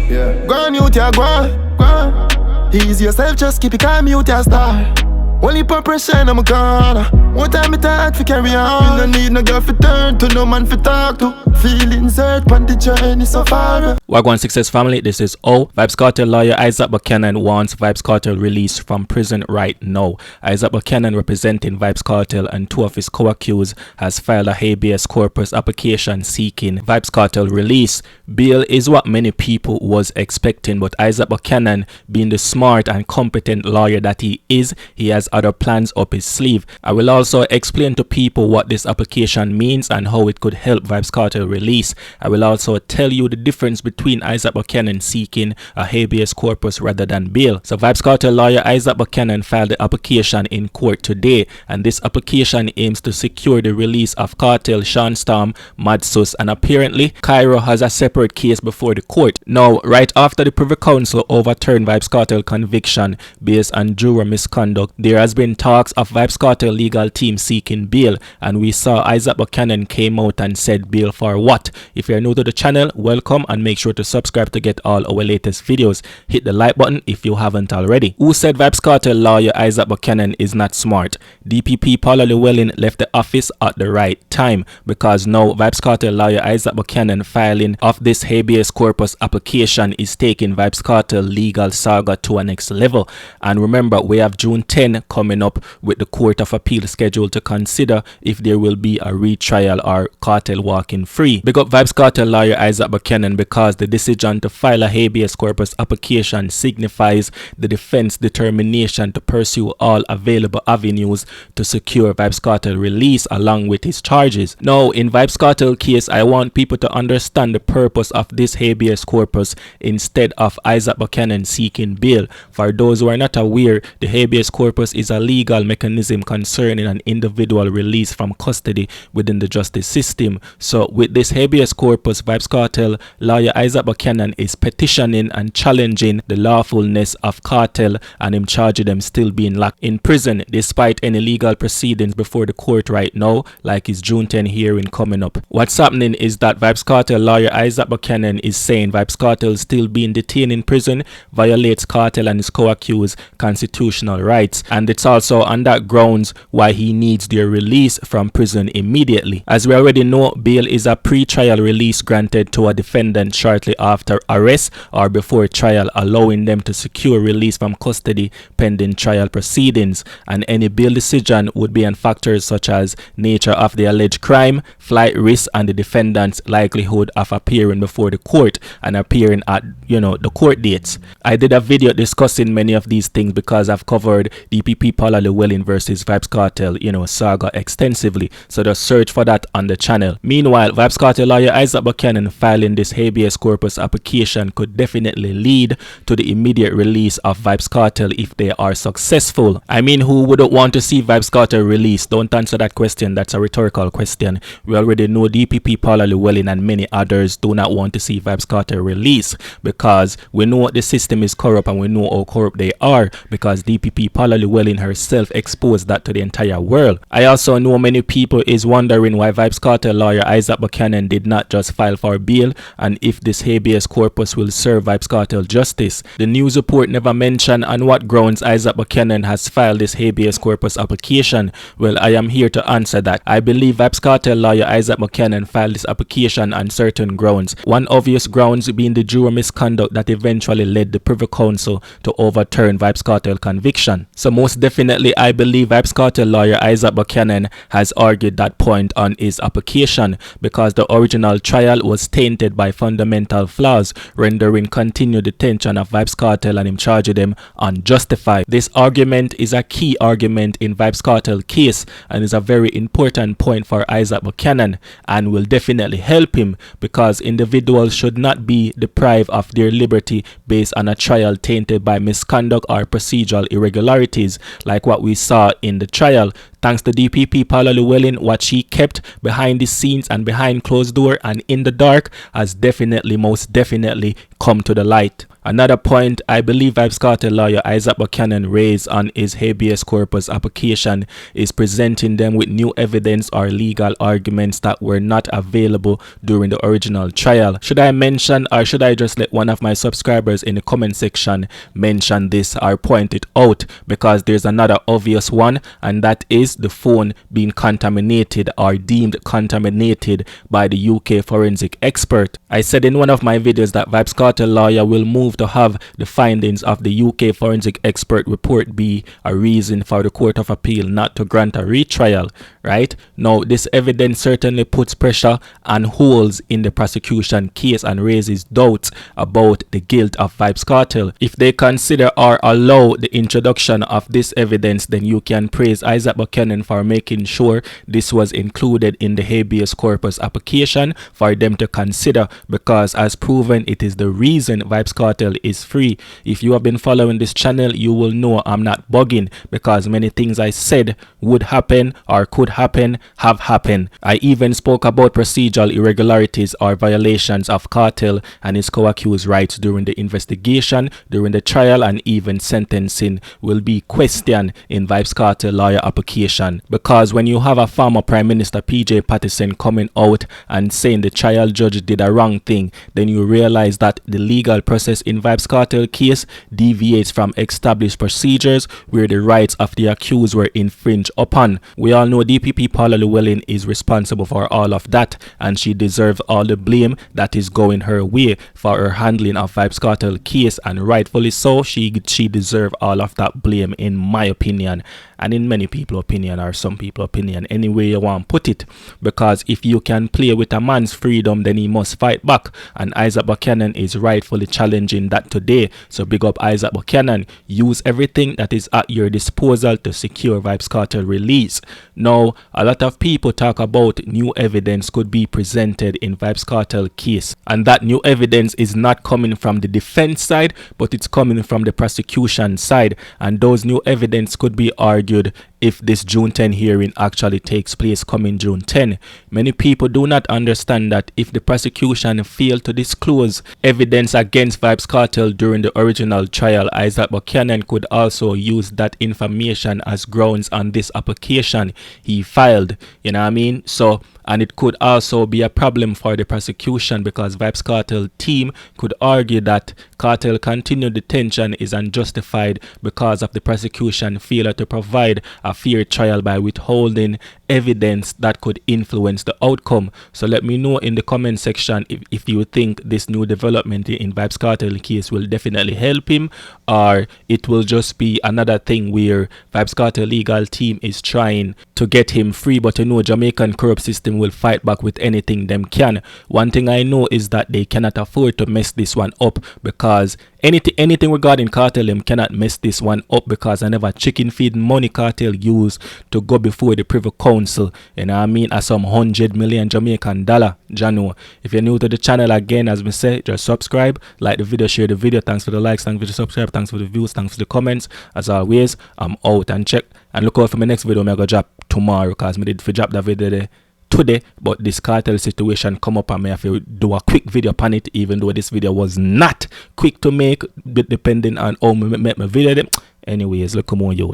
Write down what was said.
Yeah. Go on, mute ya, go on. Ease yourself, just keep it calm, mute ya, star. Only put pressure in my corner. One time it hard to carry on. You no need no girl for turn to, no man for talk to. Feelings hurt, on the journey so far. Wagwan Success family, this is O. Vybz Kartel lawyer Isat Buchanan wants Vybz Kartel released from prison right now. Isat Buchanan, representing Vybz Kartel and two of his co-accused, has filed a habeas corpus application seeking Vybz Kartel release. Bail is what many people was expecting, but Isat Buchanan, being the smart and competent lawyer that he is, he has other plans up his sleeve. I will also explain to people what this application means and how it could help Vybz Kartel release. I will also tell you the difference between Isat Buchanan seeking a habeas corpus rather than bail. So Vybz Kartel lawyer Isat Buchanan filed the application in court today, and this application aims to secure the release of Kartel, Sean Storm, Madsus, and apparently Cairo has a separate case before the court. Now, right after the Privy Council overturned Vybz Kartel conviction based on juror misconduct, there has been talks of Vybz Kartel legal team seeking bail, and we saw Isat Buchanan came out and said bail for what? If you're new to the channel, welcome, and make sure to subscribe to get all our latest videos. Hit the like button if you haven't already. Who said Vybz Kartel lawyer Isat Buchanan is not smart? DPP Paula Llewellyn left the office at the right time, because now Vybz Kartel lawyer Isat Buchanan filing of this habeas corpus application is taking Vybz Kartel legal saga to a next level. And remember, we have June 10 coming up with the Court of Appeal scheduled to consider if there will be a retrial or Kartel walking free. Big up Vybz Kartel lawyer Isat Buchanan, because the decision to file a habeas corpus application signifies the defense determination to pursue all available avenues to secure Vybz Kartel release along with his charges. Now, in Vybz Kartel case, I want people to understand the purpose of this habeas corpus instead of Isat Buchanan seeking bail. For those who are not aware, the habeas corpus is a legal mechanism concerning an individual release from custody within the justice system. So with this habeas corpus, Vybz Kartel lawyer Isat Buchanan is petitioning and challenging the lawfulness of Kartel and him charging them still being locked in prison despite any legal proceedings before the court right now, like his June 10 hearing coming up. What's happening is that Vybz Kartel lawyer Isat Buchanan is saying Vybz Kartel still being detained in prison violates Kartel and his co-accused constitutional rights, and it's also on that grounds why he needs their release from prison immediately. As we already know, bail is a pre-trial release granted to a defendant shortly after arrest or before trial, allowing them to secure release from custody pending trial proceedings, and any bail decision would be on factors such as nature of the alleged crime, flight risk, and the defendant's likelihood of appearing before the court and appearing at the court dates. I did a video discussing many of these things because I've covered DPP Paula Llewellyn versus Vybz Kartel saga extensively, so just search for that on the channel. Meanwhile, Vybz Kartel lawyer Isat Buchanan filing this habeas corpus application could definitely lead to the immediate release of Vybz Kartel if they are successful. I mean, who wouldn't want to see Vybz Kartel released? Don't answer that question, that's a rhetorical question. We already know DPP Paula Llewellyn and many others do not want to see Vybz Kartel released, because we know the system is corrupt and we know how corrupt they are, because DPP Paula Llewellyn herself exposed that to the entire world. I also know many people is wondering why Vybz Kartel lawyer Isat Buchanan did not just file for bail, and if this habeas corpus will serve Vybz Kartel justice. The news report never mentioned on what grounds Isat Buchanan has filed this habeas corpus application. Well, I am here to answer that. I believe Vybz Kartel lawyer Isat Buchanan filed this application on certain grounds. One obvious grounds being the juror misconduct that eventually led the Privy Council to overturn Vybz Kartel conviction. So most definitely, I believe Vybz Kartel lawyer Isat Buchanan has argued that point on his application, because the original trial was tainted by fundamental flaws, rendering continued detention of Vybz Kartel and him charging them unjustified. This argument is a key argument in Vybz Kartel case and is a very important point for Isat Buchanan, and will definitely help him, because individuals should not be deprived of their liberty based on a trial tainted by misconduct or procedural irregularities like what we saw in the trial. Thanks to DPP Paula Llewellyn, what she kept behind the scenes and behind closed door and in the dark has definitely, most definitely come to the light. Another point I believe Vybz Kartel lawyer Isat Buchanan raised on his habeas corpus application is presenting them with new evidence or legal arguments that were not available during the original trial. Should I mention, or should I just let one of my subscribers in the comment section mention this or point it out? Because there's another obvious one, and that is the phone being contaminated or deemed contaminated by the UK forensic expert. I said in one of my videos that Vybz Kartel lawyer will move to have the findings of the UK forensic expert report be a reason for the Court of Appeal not to grant a retrial, right? Now, this evidence certainly puts pressure and holes in the prosecution case and raises doubts about the guilt of Vybz Kartel. If they consider or allow the introduction of this evidence, then you can praise Isat Buchanan for making sure this was included in the habeas corpus application for them to consider, because as proven, it is the reason Vybz Kartel is free. If you have been following this channel, you will know I'm not bugging, because many things I said would happen or could happen have happened. I even spoke about procedural irregularities or violations of Kartel and his co-accused rights during the investigation, during the trial, and even sentencing will be questioned in Vybz Kartel lawyer application, because when you have a former Prime Minister PJ Patterson coming out and saying the trial judge did a wrong thing, then you realize that the legal process in Vybz Kartel case deviates from established procedures where the rights of the accused were infringed upon. We all know DPP Paula Llewellyn is responsible for all of that, and she deserves all the blame that is going her way for her handling of Vybz Kartel case, and rightfully so. She deserves all of that blame, in my opinion, and in many people's opinion, or some people's opinion, any way you want to put it. Because if you can play with a man's freedom, then he must fight back, and Isat Buchanan is rightfully challenging that today. So big up Isat Buchanan. Use everything that is at your disposal to secure Vybz Kartel release. Now, a lot of people talk about new evidence could be presented in Vybz Kartel case, and that new evidence is not coming from the defense side, but it's coming from the prosecution side, and those new evidence could be argued if this June 10 hearing actually takes place coming June 10. Many people do not understand that if the prosecution failed to disclose evidence against Vybz Kartel during the original trial, Isat Buchanan could also use that information as grounds on this application he filed, you know what I mean? So, and it could also be a problem for the prosecution, because Vybz Kartel team could argue that Kartel continued detention is unjustified because of the prosecution failure to provide a fair trial by withholding evidence that could influence the outcome. So let me know in the comment section if you think this new development in Vybz Kartel case will definitely help him, or it will just be another thing where Vybz Kartel legal team is trying to get him free, but you know Jamaican corrupt system will fight back with anything them can. One thing I know is that they cannot afford to mess this one up, because anything regarding Kartel them cannot mess this one up, because I never chicken feed money Kartel use to go before the Privy Council, you know what I mean, at some 100 million Jamaican dollar. Jano, if you're new to the channel, again, as we say, just subscribe, like the video, share the video. Thanks for the likes, thanks for the subscribe, thanks for the views, thanks for the comments. As always, I'm out, and check and look out for my next video. I'm gonna drop tomorrow, because I did for drop that video there today, but this Kartel situation come up and I have to do a quick video upon it, even though this video was not quick to make, but depending on how I make my video. Anyways, look, come on, you.